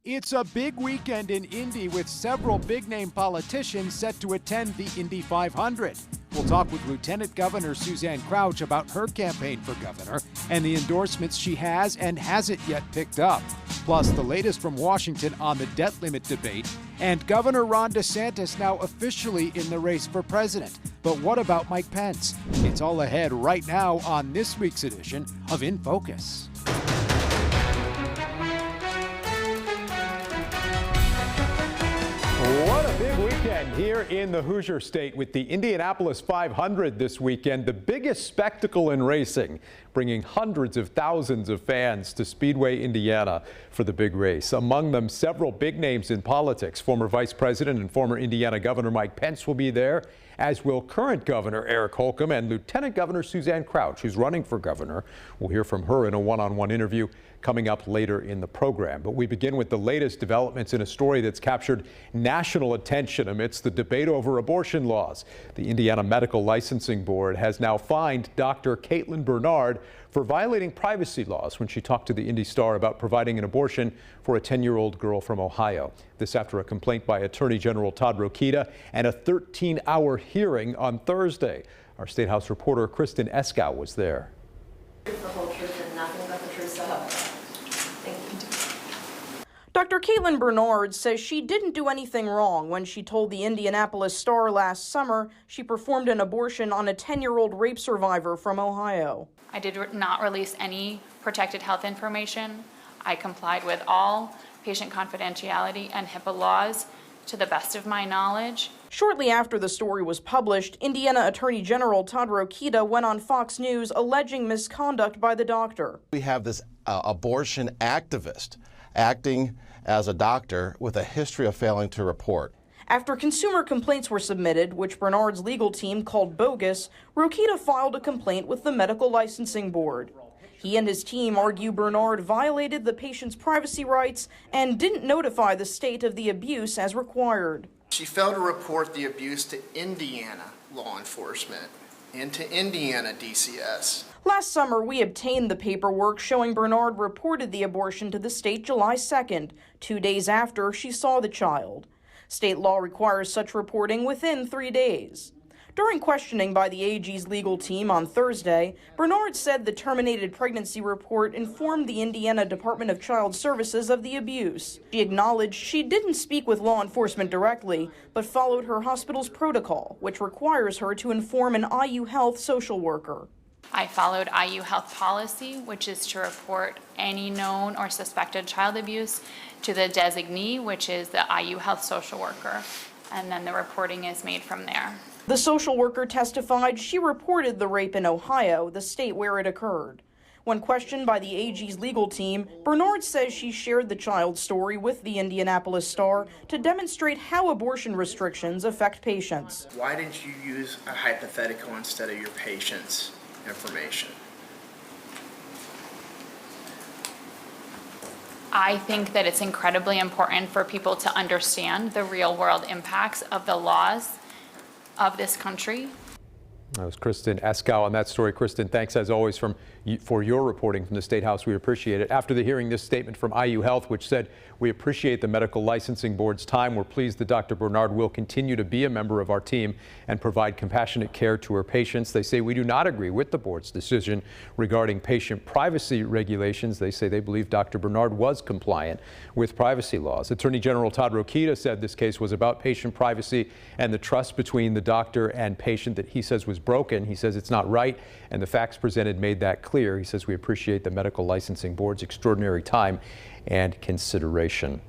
It's a big weekend in Indy with several big-name politicians set to attend the Indy 500. We'll talk with Lieutenant Governor Suzanne Crouch about her campaign for governor and the endorsements she has and hasn't yet picked up. Plus, the latest from Washington on the debt limit debate and Governor Ron DeSantis now officially in the race for president. But what about Mike Pence? It's all ahead right now on this week's edition of In Focus. What a big weekend here in the Hoosier State with the Indianapolis 500 this weekend, the biggest spectacle in racing, bringing hundreds of thousands of fans to Speedway, Indiana for the big race. Among them, several big names in politics. Former Vice President and former Indiana Governor Mike Pence will be there, as will current Governor Eric Holcomb and Lieutenant Governor Suzanne Crouch, who's running for governor. We'll hear from her in a one-on-one interview coming up later in the program. But we begin with the latest developments in a story that's captured national attention amidst the debate over abortion laws. The Indiana Medical Licensing Board has now fined Dr. Caitlin Bernard for violating privacy laws when she talked to the Indy Star about providing an abortion for a 10-year-old girl from Ohio. This after a complaint by Attorney General Todd Rokita and a 13-hour hearing on Thursday. Our State House reporter Kristen Eskow was there. The whole truth and nothing but the truth, so help me. Thank you. Dr. Caitlin Bernard says she didn't do anything wrong when she told the Indianapolis Star last summer she performed an abortion on a 10-year-old rape survivor from Ohio. I did not release any protected health information. I complied with all patient confidentiality and HIPAA laws to the best of my knowledge. Shortly after the story was published, Indiana Attorney General Todd Rokita went on Fox News alleging misconduct by the doctor. We have this abortion activist acting as a doctor with a history of failing to report. After consumer complaints were submitted, which Bernard's legal team called bogus, Rokita filed a complaint with the Medical Licensing Board. He and his team argue Bernard violated the patient's privacy rights and didn't notify the state of the abuse as required. She failed to report the abuse to Indiana law enforcement and to Indiana DCS. Last summer, we obtained the paperwork showing Bernard reported the abortion to the state July 2nd, 2 days after she saw the child. State law requires such reporting within 3 days. During questioning by the AG's legal team on Thursday, Bernard said the terminated pregnancy report informed the Indiana Department of Child Services of the abuse. She acknowledged she didn't speak with law enforcement directly, but followed her hospital's protocol, which requires her to inform an IU Health social worker. I followed IU Health policy, which is to report any known or suspected child abuse to the designee, which is the IU Health social worker, and then the reporting is made from there. The social worker testified she reported the rape in Ohio, the state where it occurred. When questioned by the AG's legal team, Bernard says she shared the child's story with the Indianapolis Star to demonstrate how abortion restrictions affect patients. Why didn't you use a hypothetical instead of your patient's information? I think that it's incredibly important for people to understand the real world impacts of the laws of this country. That was Kristen Eskow on that story. Kristen, thanks as always for your reporting from the State House. We appreciate it. After the hearing, this statement from IU Health, which said, "We appreciate the Medical Licensing Board's time. We're pleased that Dr. Bernard will continue to be a member of our team and provide compassionate care to her patients." They say, "We do not agree with the board's decision regarding patient privacy regulations." They say they believe Dr. Bernard was compliant with privacy laws. Attorney General Todd Rokita said this case was about patient privacy and the trust between the doctor and patient that he says was broken. He says it's not right, and the facts presented made that clear. He says we appreciate the Medical Licensing Board's extraordinary time and consideration.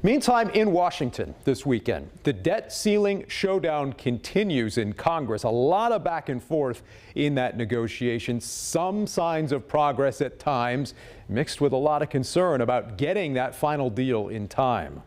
Meantime, in Washington this weekend, the debt ceiling showdown continues in Congress. A lot of back and forth in that negotiation. Some signs of progress at times, mixed with a lot of concern about getting that final deal in time.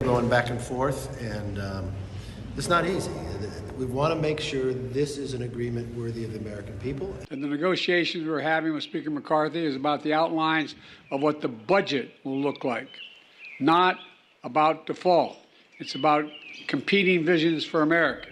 Going back and forth, and it's not easy. We want to make sure this is an agreement worthy of the American people. And the negotiations we're having with Speaker McCarthy is about the outlines of what the budget will look like, not about default. It's about competing visions for America.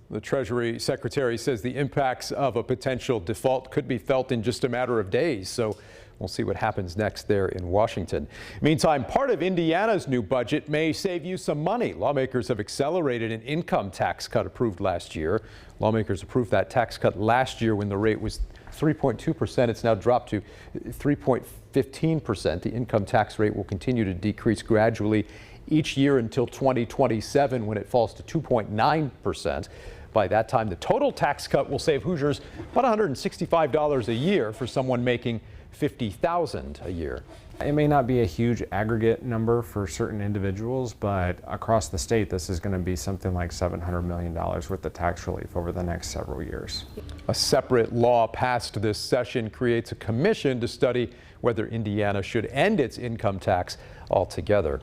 The Treasury Secretary says the impacts of a potential default could be felt in just a matter of days. So we'll see what happens next there in Washington. Meantime, part of Indiana's new budget may save you some money. Lawmakers have accelerated an income tax cut approved last year. Lawmakers approved that tax cut last year when the rate was 3.2%. It's now dropped to 3.15%. The income tax rate will continue to decrease gradually each year until 2027, when it falls to 2.9%. By that time, the total tax cut will save Hoosiers about $165 a year for someone making $50,000 a year. It may not be a huge aggregate number for certain individuals, but across the state, this is going to be something like $700 million worth of tax relief over the next several years. A separate law passed this session creates a commission to study whether Indiana should end its income tax altogether.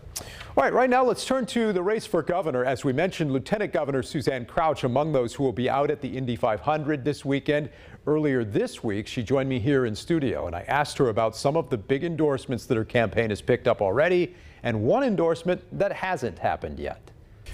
All right now let's turn to the race for governor. As we mentioned, Lieutenant Governor Suzanne Crouch among those who will be out at the Indy 500 this weekend. Earlier this week, she joined me here in studio, and I asked her about some of the big endorsements that her campaign has picked up already, and one endorsement that hasn't happened yet.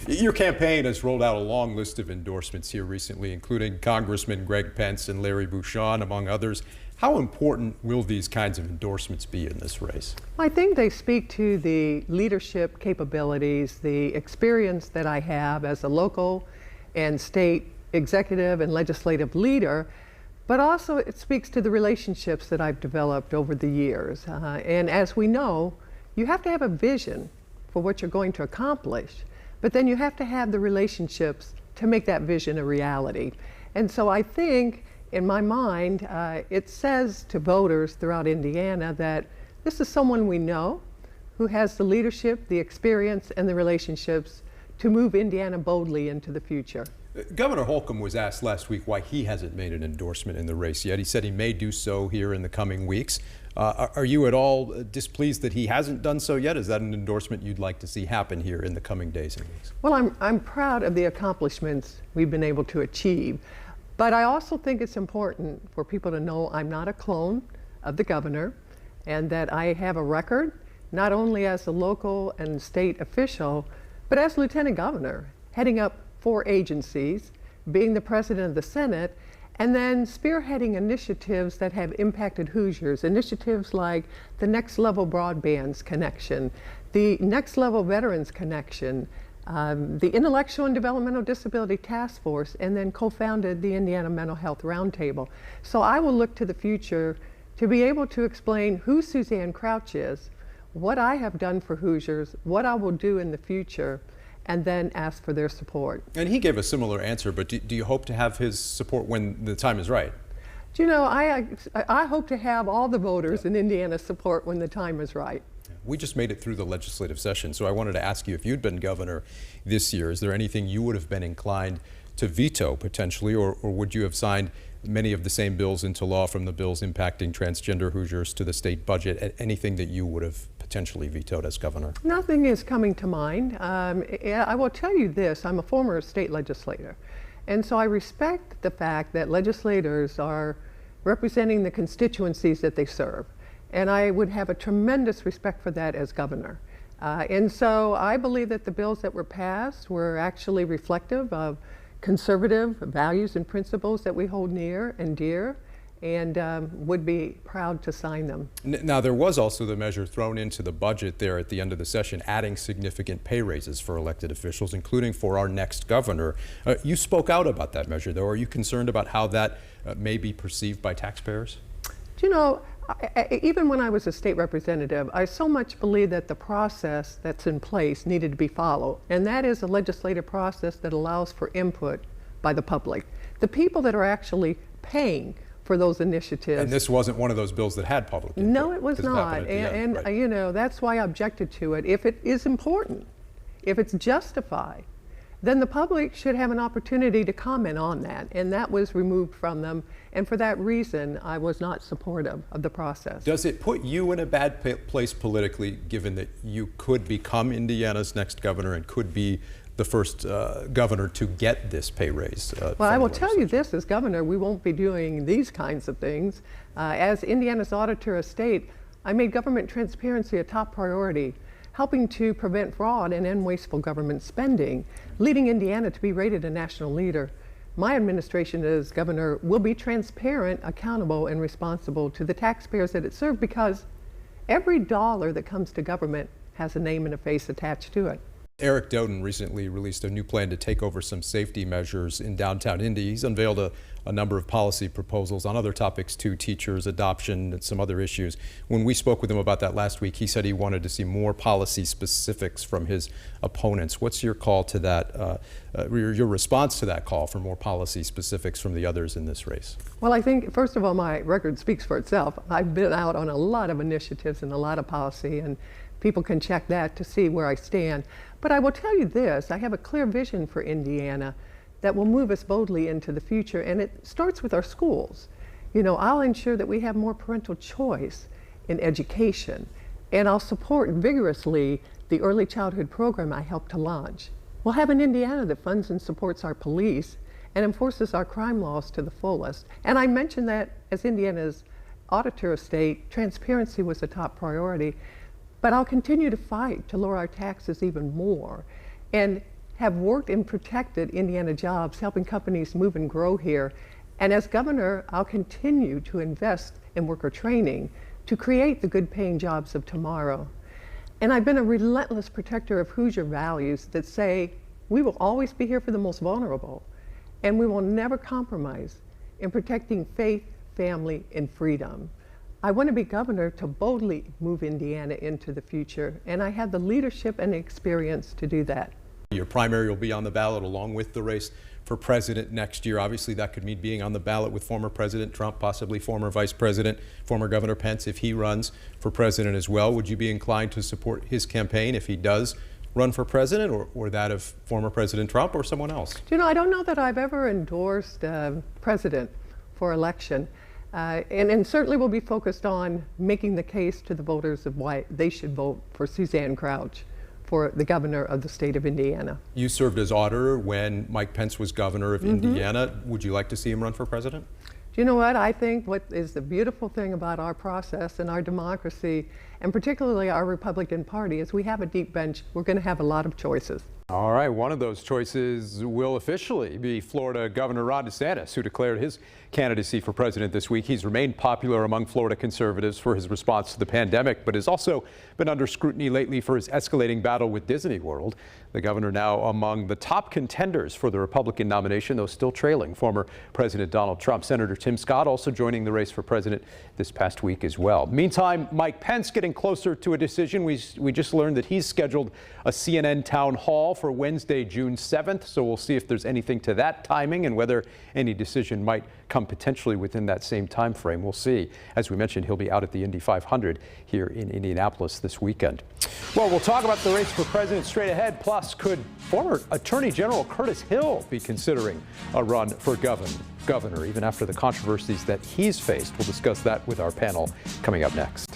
Your campaign has rolled out a long list of endorsements here recently, including Congressman Greg Pence and Larry Bucshon, among others. How important will these kinds of endorsements be in this race? I think they speak to the leadership capabilities, the experience that I have as a local and state executive and legislative leader, but also it speaks to the relationships that I've developed over the years. And as we know, you have to have a vision for what you're going to accomplish, but then you have to have the relationships to make that vision a reality. And so I think, in my mind, it says to voters throughout Indiana that this is someone we know who has the leadership, the experience, and the relationships to move Indiana boldly into the future. Governor Holcomb was asked last week why he hasn't made an endorsement in the race yet. He said he may do so here in the coming weeks. Are you at all displeased that he hasn't done so yet? Is that an endorsement you'd like to see happen here in the coming days and weeks? Well, I'm proud of the accomplishments we've been able to achieve. But I also think it's important for people to know I'm not a clone of the governor, and that I have a record, not only as a local and state official, but as lieutenant governor, heading up 4 agencies, being the president of the Senate, and then spearheading initiatives that have impacted Hoosiers, initiatives like the Next Level Broadband Connection, the Next Level Veterans Connection, the Intellectual and Developmental Disability Task Force, and then co-founded the Indiana Mental Health Roundtable. So I will look to the future to be able to explain who Suzanne Crouch is, what I have done for Hoosiers, what I will do in the future, and then ask for their support. And he gave a similar answer, but do you hope to have his support when the time is right? Do you know, I hope to have all the voters in Indiana support when the time is right. We just made it through the legislative session, so I wanted to ask you, if you'd been governor this year, is there anything you would have been inclined to veto potentially, or would you have signed many of the same bills into law, from the bills impacting transgender Hoosiers to the state budget, anything that you would have potentially vetoed as governor? Nothing is coming to mind. I will tell you this, I'm a former state legislator, and so I respect the fact that legislators are representing the constituencies that they serve. And I would have a tremendous respect for that as governor. And so I believe that the bills that were passed were actually reflective of conservative values and principles that we hold near and dear, and would be proud to sign them. Now, there was also the measure thrown into the budget there at the end of the session, adding significant pay raises for elected officials, including for our next governor. You spoke out about that measure, though. Are you concerned about how that may be perceived by taxpayers? Do you know, even when I was a state representative, I so much believe that the process that's in place needed to be followed, and that is a legislative process that allows for input by the public, the people that are actually paying for those initiatives. And this wasn't one of those bills that had public input? No, it was not, and right. You know, that's why I objected to it. If it is important, if it's justified, then the public should have an opportunity to comment on that, and that was removed from them, and for that reason I was not supportive of the process. Does it put you in a bad place politically, given that you could become Indiana's next governor and could be the first governor to get this pay raise? Well, I will tell you this, as governor, we won't be doing these kinds of things. As Indiana's Auditor of State, I made government transparency a top priority, helping to prevent fraud and end wasteful government spending, leading Indiana to be rated a national leader my administration as governor will be transparent, accountable, and responsible to the taxpayers that it serves, because every dollar that comes to government has a name and a face attached to it. Eric Doden recently released a new plan to take over some safety measures in downtown Indy. He's unveiled a number of policy proposals on other topics too, teachers, adoption, and some other issues. When we spoke with him about that last week, he said he wanted to see more policy specifics from his opponents. What's your call to that, your response to that call for more policy specifics from the others in this race? Well, I think, first of all, my record speaks for itself. I've been out on a lot of initiatives and a lot of policy, and people can check that to see where I stand. But I will tell you this, I have a clear vision for Indiana that will move us boldly into the future, and it starts with our schools. You know, I'll ensure that we have more parental choice in education, and I'll support vigorously the early childhood program I helped to launch. We'll have an Indiana that funds and supports our police and enforces our crime laws to the fullest. And I mentioned that as Indiana's auditor of state, transparency was a top priority. But I'll continue to fight to lower our taxes even more, and have worked and protected Indiana jobs, helping companies move and grow here. And as governor, I'll continue to invest in worker training to create the good paying jobs of tomorrow. And I've been a relentless protector of Hoosier values that say we will always be here for the most vulnerable, and we will never compromise in protecting faith, family, and freedom. I want to be governor to boldly move Indiana into the future, and I have the leadership and experience to do that. Your primary will be on the ballot along with the race for president next year. Obviously, that could mean being on the ballot with former President Trump, possibly former Vice President, former Governor Pence if he runs for president as well. Would you be inclined to support his campaign if he does run for president, or that of former President Trump or someone else? You know, I don't know that I've ever endorsed a president for election. And certainly will be focused on making the case to the voters of why they should vote for Suzanne Crouch for the governor of the state of Indiana. You served as auditor when Mike Pence was governor of Indiana. Would you like to see him run for president? Do you know what? I think what is the beautiful thing about our process and our democracy, and particularly our Republican Party, is we have a deep bench. We're going to have a lot of choices. All right, one of those choices will officially be Florida Governor Ron DeSantis, who declared his candidacy for president this week. He's remained popular among Florida conservatives for his response to the pandemic, but has also been under scrutiny lately for his escalating battle with Disney World. The governor now among the top contenders for the Republican nomination, though still trailing former President Donald Trump. Senator Tim Scott also joining the race for president this past week as well. Meantime, Mike Pence getting closer to a decision. We just learned that he's scheduled a CNN town hall for Wednesday, June 7th. So we'll see if there's anything to that timing and whether any decision might come potentially within that same time frame. We'll see. As we mentioned, he'll be out at the Indy 500 here in Indianapolis this weekend. Well, we'll talk about the race for president straight ahead. Plus, could former Attorney General Curtis Hill be considering a run for governor even after the controversies that he's faced? We'll discuss that with our panel coming up next.